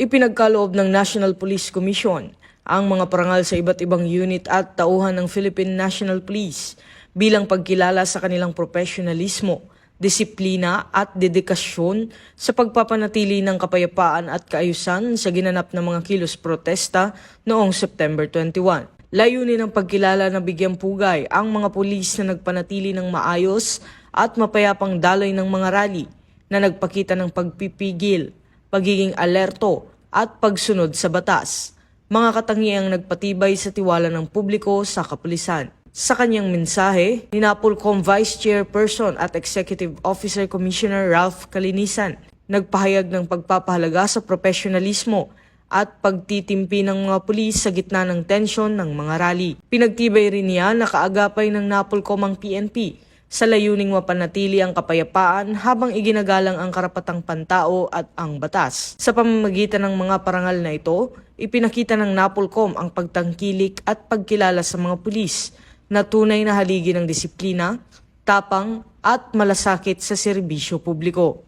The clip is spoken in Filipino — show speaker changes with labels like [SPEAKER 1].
[SPEAKER 1] Ipinagkaloob ng National Police Commission ang mga parangal sa iba't ibang unit at tauhan ng Philippine National Police bilang pagkilala sa kanilang profesionalismo, disiplina at dedikasyon sa pagpapanatili ng kapayapaan at kaayusan sa ginanap ng mga kilos protesta noong September 21. Layunin ng pagkilala na bigyang pugay ang mga pulis na nagpanatili ng maayos at mapayapang daloy ng mga rally na nagpakita ng pagpipigil, pagiging alerto at pagsunod sa batas. Mga katangiang nagpatibay sa tiwala ng publiko sa kapulisan. Sa kanyang mensahe, Ninapolcom Vice Chairperson at Executive Officer Commissioner Ralph Calinisan nagpahayag ng pagpapahalaga sa profesionalismo at pagtitimpi ng mga pulis sa gitna ng tensyon ng mga rally. Pinagtibay rin niya na kaagapay ng Napolcom ang PNP sa layuning mapanatili ang kapayapaan habang iginagalang ang karapatang pantao at ang batas. Sa pamamagitan ng mga parangal na ito, ipinakita ng Napolcom ang pagtangkilik at pagkilala sa mga pulis na tunay na haligi ng disiplina, tapang at malasakit sa serbisyo publiko.